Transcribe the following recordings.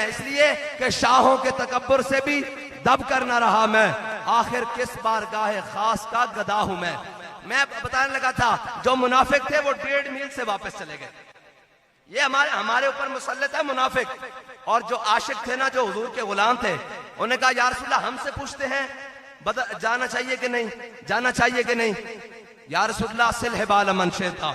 हैं, इसलिए कि शाहों के तकब्बुर से भी दब कर न रहा मैं, आखिर किस बारगाह खास का गदा हूं मैं बताने लगा था जो मुनाफिक थे वो 1.5 मील से वापस चले गए। ये हमारे ऊपर मुसल्लत है मुनाफिक। और जो आशिक थे ना, जो हुजूर के गुलाम थे, उन्होंने कहा या रसूलल्लाह हमसे पूछते हैं जाना चाहिए कि नहीं, जाना चाहिए कि नहीं। या रसूलल्लाह सिल हिबाल मन शेता,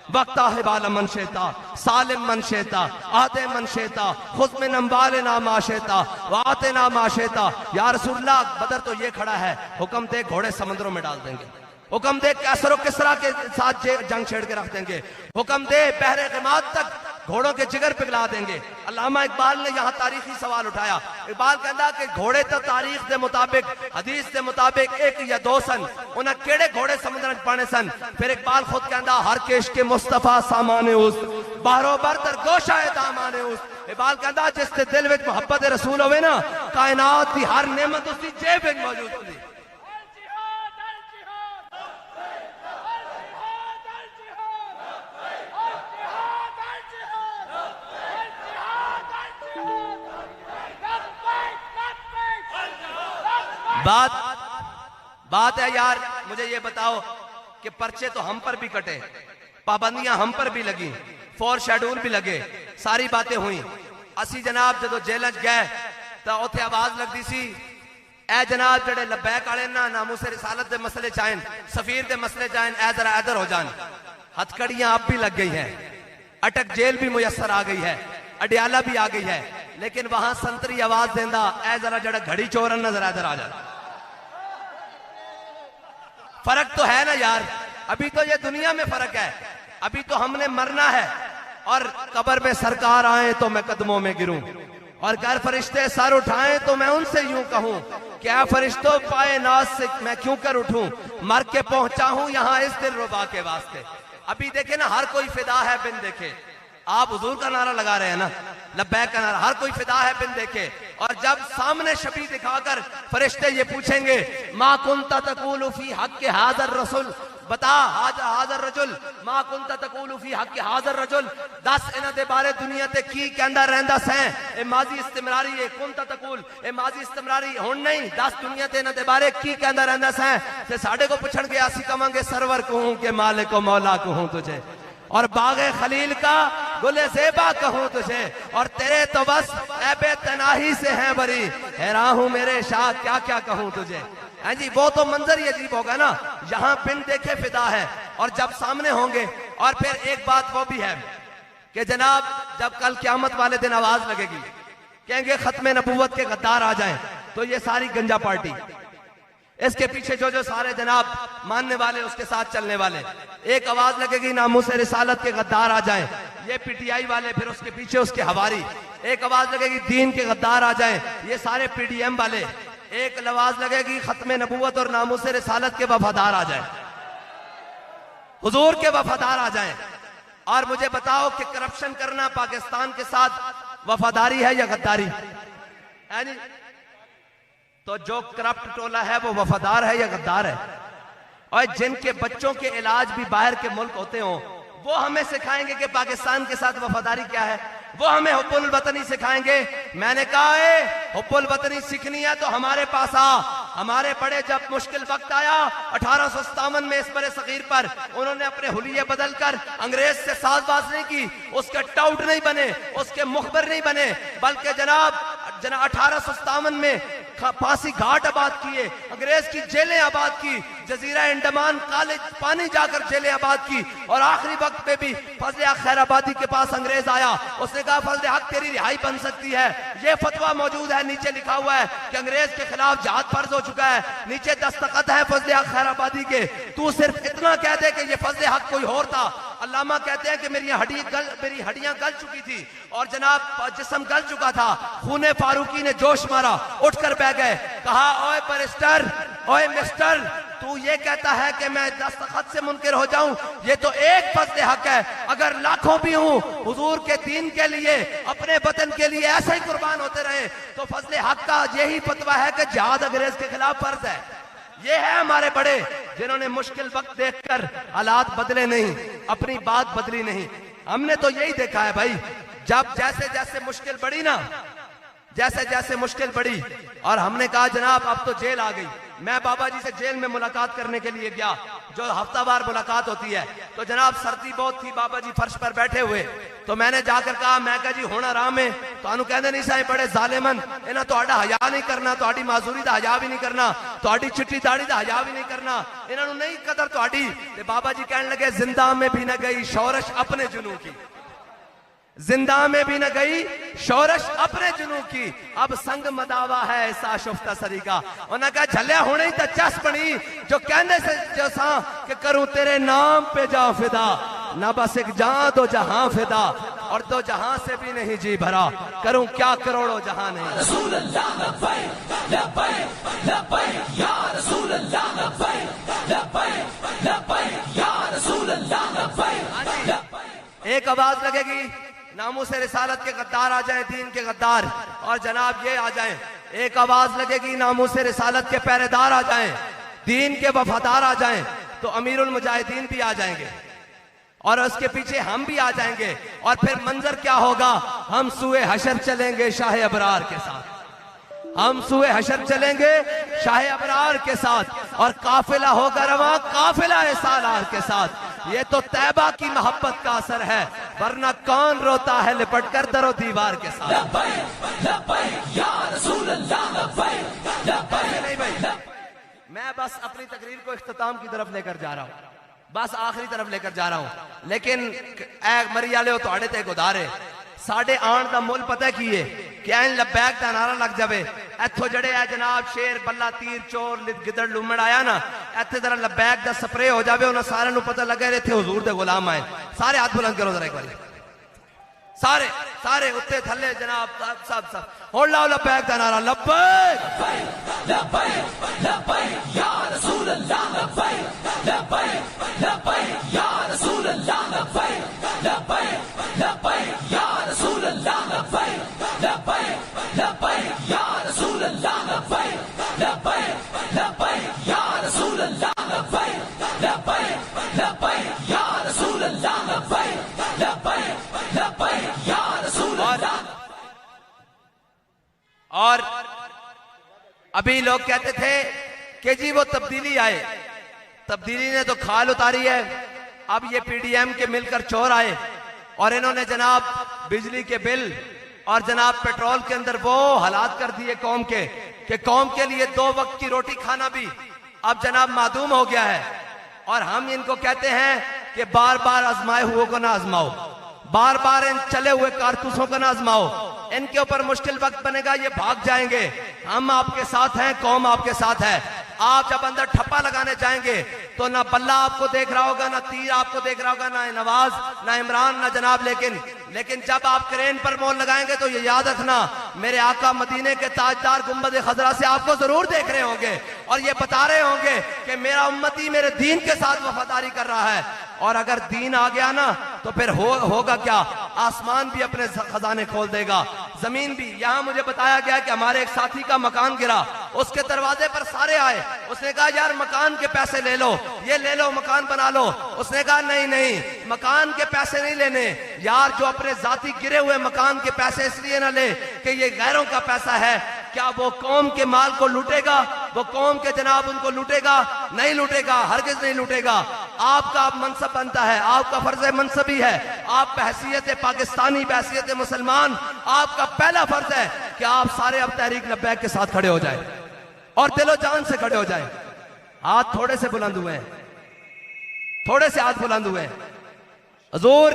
वक्ता हिबाल मन शेता, सालिम मन शेता, आते मन शेता, खुद में नंबाल ना माशेता, वाते ना माशेता। या रसूलल्लाह बदर तो ये खड़ा है, हुक्म दे घोड़े समंदरों में डाल देंगे, हुक्म दे कैसर किसरा के साथ जंग छेड़ के रख देंगे, हुक्म दे बहरे गिमात तक घोड़ों के जिगर पिघला देंगे। अल्लामा इकबाल ने यहाँ तारीखी सवाल उठाया। इकबाल कहता कि घोड़े तो तारीख के मुताबिक, हदीस के मुताबिक 1 या 2 सन, उन्हें केड़े घोड़े समुद्र पाने सन। फिर इकबाल खुद कहता हर केश के मुस्तफा सामाने उस बारोबर दर गोशा दामाने उस। इकबाल कहता जिसके दिल में मोहब्बत रसूल होवे ना, कायनात की हर नेमत उसकी जेब में मौजूद होती। बात है यार, मुझे ये बताओ कि पर्चे तो हम पर भी कटे, पाबंदियां हम पर भी लगी, 4 शेड्यूल भी लगे, सारी बातें हुई। असी जनाब जो जेल गए तो उत्थे आवाज लगती सी, ए जनाब जेडे लबैक वाले ना नामूसे रिसालत के मसले चाहन, सफीर के मसले चाहन, ए जरा इधर हो जान। हथकड़ियां अब भी लग गई हैं, अटक जेल भी मुयसर आ गई है, अडियाला भी आ गई है, लेकिन वहां संतरी आवाज देंदा, ए जरा जरा घड़ी चोरन ना जरा इधर आ जा। फर्क तो है ना यार, अभी तो ये दुनिया में फर्क है। अभी तो हमने मरना है और कब्र में सरकार आए तो मैं कदमों में गिरूं, और घर फरिश्ते सर उठाएं तो मैं उनसे यूं कहूं, क्या फरिश्तों पाए नाज से मैं क्यों कर उठूं, मर के पहुंचा हूं यहां इस दिल रुबा के वास्ते। अभी देखे ना, हर कोई फिदा है बिन देखे। आप हुजूर का नारा लगा रहे हैं ना, लब्बैक का नारा, हर कोई फिदा है बिन देखे। और जब सामने शबी दिखाकर फरिश्ते ये पूछेंगे मा कुंता तकूलु फी हक के हाजर रसूल, बता हाजर रजुल मा कुंता तकूलु फी हक के हाजर रजुल, 10 इन्हां दे बारे दुनिया ते की कहंदा रहंदा सैं। ए माजी इस्तिमरारी है, कुंता तकूल ए माजी इस्तिमरारी हुण नहीं, 10 दुनिया ते इन्हां दे बारे की कहंदा रहंदा सैं। ते साडे को पुछण गया असी कवांगे सरवर कहूं के मालिक को मौला कहूं तुझे, और बागे खलील का गुले ज़ेबा कहूं तुझे, और तेरे तो बस ऐबे तनाही से हैं बरी, हैरान हूं मेरे शाह क्या क्या कहूं तुझे। हाँ जी, वो तो मंजर ही अजीब होगा ना, यहाँ बिन देखे फिदा है, और जब सामने होंगे। और फिर एक बात वो भी है कि जनाब जब कल क़यामत वाले दिन आवाज लगेगी, कहेंगे खत्मे नबूवत के गद्दार आ जाएं, तो ये सारी गंजा पार्टी, इसके पीछे जो जो सारे जनाब मानने वाले, उसके साथ चलने वाले, एक आवाज लगेगी नामूसे रिसालत के गद्दार आ जाएं, ये पीटीआई वाले, फिर उसके पीछे उसके हवारी। एक आवाज लगेगी दीन के गद्दार आ जाएं, ये सारे पीडीएम वाले। एक आवाज लगेगी खत्मे नबूवत और नामूसे रिसालत के वफादार आ जाएं, हुजूर के वफादार आ जाएं। और मुझे बताओ कि करप्शन करना पाकिस्तान के साथ वफादारी है या गद्दारी है? नहीं, तो जो करप्ट टोला है वो वफादार है या गद्दार है? और जिनके बच्चों के इलाज भी बाहर के मुल्क होते हो, वो हमें सिखाएंगे कि पाकिस्तान के साथ वफादारी क्या है, वो हमें हुब्बुल वतनी सिखाएंगे। मैंने कहा है हुब्बुल वतनी सीखनी है तो हमारे पास आ। हमारे बड़े जब मुश्किल वक्त आया 1857 में इस बड़े सगीर पर, उन्होंने अपने हुलिये बदल कर अंग्रेज से साजबाज नहीं की, उसके टाउट नहीं बने, उसके मुखबर नहीं बने, बल्कि जनाब 1857 में फांसी घाट आबाद किए, अंग्रेज की जेलें आबाद की, जजीरा अंडमान काले पानी जाकर जेलें आबाद की। और आखिरी वक्त पे भी फजल हक खैराबादी के पास अंग्रेज आया, उसने कहा फजल हक तेरी रिहाई बन सकती है। ये फतवा मौजूद है, नीचे लिखा हुआ है कि अंग्रेज के खिलाफ जहाद फर्ज हो चुका है, नीचे दस्तखत है फजल हक खैराबादी के। तू सिर्फ इतना कह दे कि ये फजल हक कोई और था। अल्लामा कहते हैं कि मेरी हड्डियां गल चुकी थी और जनाब जिस्म गल चुका था। खूने फारूकी ने जोश मारा, उठकर बैठ गए, कहा ओए बैरिस्टर, ओए मिस्टर, तू ये कहता है कि मैं दस्तखत से मुनकिर हो जाऊं? ये तो एक फजल हक है, अगर लाखों भी हूं हुजूर के दीन के लिए, अपने वतन के लिए ऐसे ही कुर्बान होते रहे, तो फजल हक का यही फतवा है कि जिहाद अंग्रेज के खिलाफ फर्ज है। ये है हमारे बड़े, जिन्होंने मुश्किल वक्त देखकर हालात बदले नहीं, अपनी बात बदली नहीं। हमने तो यही देखा है भाई, जब जैसे जैसे मुश्किल बढ़ी ना, जैसे जैसे मुश्किल बढ़ी और हमने कहा जनाब अब तो जेल आ गई। मैं बाबा जी से जेल में मुलाकात करने के लिए गया, जो हफ्तावार मुलाकात होती है। तो जनाब सर्दी बहुत थी, बाबा जी फर्श पर बैठे हुए। तो मैंने जाकर कहा, मैं कहा जी होना आराम है। तो अनु कहते नहीं साईं बड़े जालिमन इन्हें तुहाडा हया नहीं करना, तुहाडी माजूरी दा हया भी नहीं करना, तुहाडी चिट्टी दाढ़ी दा हया भी नहीं करना, इन्हों नहीं कदर तुहाडी। ते बाबा जी कहने लगे जिंदा में भी न गई शौरश अपने जुनू की, जिंदा में भी न गई शौरश अपने जुनू की, अब संग मदावा है ऐसा शुफ्ता सरी का। उन्हें कहा झलिया होने ही तो चस बनी जो कहने से जो सा कि करूं तेरे नाम पे जा फिदा, ना बस एक जहां दो जहां फिदा, और दो जहां से भी नहीं जी भरा, करूं क्या करोड़ों जहां नहीं। रसूल अल्लाह लब्बैक लब्बैक लब्बैक या रसूल अल्लाह लब्बैक लब्बैक लब्बैक या रसूल अल्लाह लब्बैक। एक आवाज लगेगी, नामूसे रिसालत के गद्दार आ जाएं, दीन के गद्दार, और जनाब ये आ जाएं। एक आवाज लगेगी, नामूसे रिसालत के पहरेदार आ जाएं, दीन के वफादार आ जाएं, तो अमीरुल मुजाहिदीन भी आ जाएंगे और उसके पीछे हम भी आ जाएंगे। और फिर मंजर क्या होगा, हम सूए हशर चलेंगे शाह अबरार के साथ, हम सूए हशर चलेंगे शाह अबरार के साथ, और काफिला होगा रवा काफिला सालार के साथ। ये तो तैबा की मोहब्बत का असर है, वरना कौन रोता है लिपट कर दरो दीवार के साथ। नहीं भाई, मैं बस अपनी तकरीर को इख्तिताम की तरफ लेकर जा रहा हूँ, बस आखिरी तरफ लेकर जा रहा हूँ। लेकिन मरी वाले थोड़े ते गुदारे साढ़े आन का मुल पता की है कि एन लब्बैक का नारा लग जाए। इथों जड़े है जनाब शेर बल्ला तीर चोर गिदड़ लुमड़ आया ना, इतने जरा लब्बैक का स्प्रे हो जाए, उन्हें सारे पता लगे इतने हुजूर दे गुलाम आए। सारे हाथ बुलंद करो जरा एक बार, सारे सारे उत्ते थले जनाब सब सब होड़ लाओ लब्बैक का नारा, लब्बैक लब्बैक लब्बैक या रसूल अल्लाह लब्बैक लब्बैक लब्बैक या रसूल अल्लाह लब्बैक लब्बैक लब्बैक या रसूल अल्लाह लब्बैक लब्बैक लब्बैक या रसूल अल्लाह लब्बैक लब्बैक लब्बैक या रसूल अल्लाह लब्बैक लब्बैक लब्बैक या रसूल अल्लाह लब्बैक लब्बैक लब्बैक या रसूल अल्लाह। और अभी लोग कहते थे कि जी वो तब्दीली आए, तब्दीली ने तो खाल उतारी है। अब ये पीडीएम के मिलकर चोर आए और इन्होंने जनाब बिजली के बिल और जनाब पेट्रोल के अंदर वो हालात कर दिए कौम के कि कौम के लिए 2 वक्त की रोटी खाना भी अब जनाब मादूम हो गया है। और हम इनको कहते हैं कि बार बार आजमाए हुए को ना आजमाओ, बार बार इन चले हुए कारतूसों को ना आजमाओ, इनके ऊपर मुश्किल वक्त बनेगा, ये भाग जाएंगे। हम आपके साथ हैं, कौम आपके साथ है। आप जब अंदर ठप्पा लगाने जाएंगे तो ना बल्ला आपको देख रहा होगा, ना तीर आपको देख रहा होगा, ना नवाज, ना इमरान, ना जनाब। लेकिन जब आप क्रेन पर मोल लगाएंगे तो ये याद रखना, मेरे आका मदीने के ताजदार गुंबद खजरा से आपको जरूर देख रहे होंगे और ये बता रहे होंगे कि मेरा उम्मती मेरे दीन के साथ वफादारी कर रहा है। और अगर दीन आ गया ना तो फिर होगा क्या, आसमान भी अपने खजाने खोल देगा, जमीन भी। यहां मुझे बताया गया कि हमारे एक साथी का मकान गिरा, उसके दरवाजे पर सारे आए, उसने कहा यार मकान के पैसे ले लो, ये ले लो, मकान बना लो। उसने कहा नहीं नहीं, मकान के पैसे नहीं लेने यार, जो अपने जाती गिरे हुए मकान के पैसे इसलिए ना ले कि ये गैरों का पैसा है। क्या वो कौम के माल को लूटेगा, वो कौम के जनाब उनको लूटेगा? नहीं लूटेगा, हरगिज नहीं लूटेगा। आपका मनसब बनता है, आपका फर्ज मनसबी है, आप बहैसियत पाकिस्तानी, बहैसियत मुसलमान, आपका पहला फर्ज है कि आप सारे अब तहरीक लब्बैक के साथ खड़े हो जाए और दिलो जान से खड़े हो जाए। हाथ थोड़े से बुलंद हुए हैं, थोड़े से हाथ बुलंद हुए हैं। हुजूर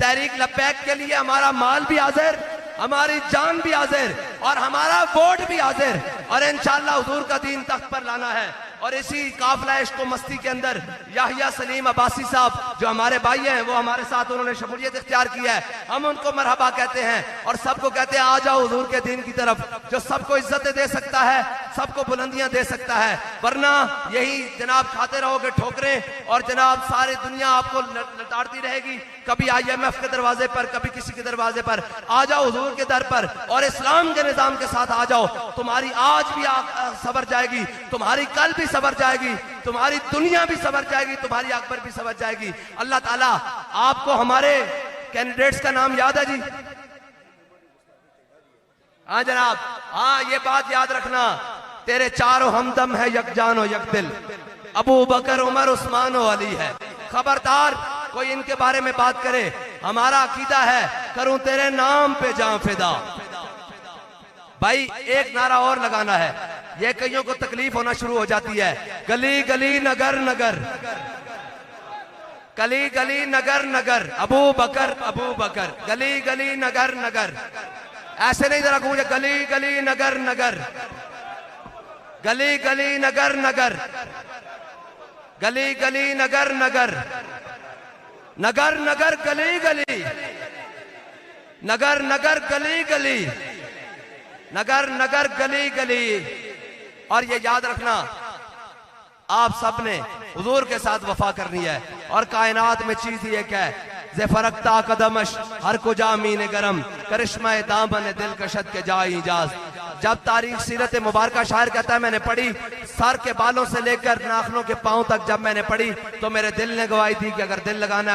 तहरीक लब्बैक के लिए हमारा माल भी हाजिर, हमारी जान भी हाजिर और हमारा वोट भी हाजिर, और इंशाअल्लाह हुजूर का दीन तख्त पर लाना है। और इसी काफिला इश्क व मस्ती के अंदर याहिया सलीम अब्बासी साहब जो हमारे भाई हैं, वो हमारे साथ उन्होंने शमूलियत इख्तियार की है। हम उनको मरहबा कहते हैं और सबको कहते हैं आ जाओ हुजूर के दीन की तरफ, जो सबको इज्जतें दे सकता है, सबको बुलंदियां दे सकता है। वरना यही जनाब खाते रहोगे ठोकरें और जनाब सारी दुनिया आपको लताड़ती रहेगी, कभी IMF के दरवाजे पर, कभी किसी के दरवाजे पर। आ जाओ हुजूर के दर पर और इस्लाम के निजाम के साथ आ जाओ। तुम्हारी आज भी सबर जाएगी, तुम्हारी कल भी सबर जाएगी, तुम्हारी दुनिया भी सबर जाएगी, तुम्हारी अकबर भी सबर जाएगी। अल्लाह ताला आपको, हमारे कैंडिडेट्स का नाम याद है जी? हाँ जनाब, हाँ ये बात याद रखना, तेरे चारों हमदम है यकजान और यकदिल, अबू बकर उमर उस्मान और अली है। खबरदार कोई इनके बारे में बात करे, हमारा अकीदा है करूं तेरे नाम पे जान फिदा। भाई एक नारा और लगाना है, ये कईयों को तकलीफ होना शुरू हो जाती है। गली गली नगर नगर, गली गली नगर नगर, अबू बकर, गली गली नगर नगर, ऐसे नहीं जरा गूंजे, गली गली नगर नगर, गली गली नगर नगर, गली गली नगर नगर, नगर नगर गली गली, नगर नगर गली गली, नगर नगर गली गली। और ये याद रखना, आप सबने हुजूर के साथ वफा करनी है। और कायनात में चीज ही एक है, जे फरकता कदमश हर को जामीन गरम, करिश्मा दामन दिल कशद के जा इजाज। जब तारीख सीरत मुबारका शायर कहता है मैंने पढ़ी, सर के बालों से लेकर नाखनों के पांव तक जब मैंने पढ़ी तो मेरे दिल ने गवाही दी कि अगर दिल लगाना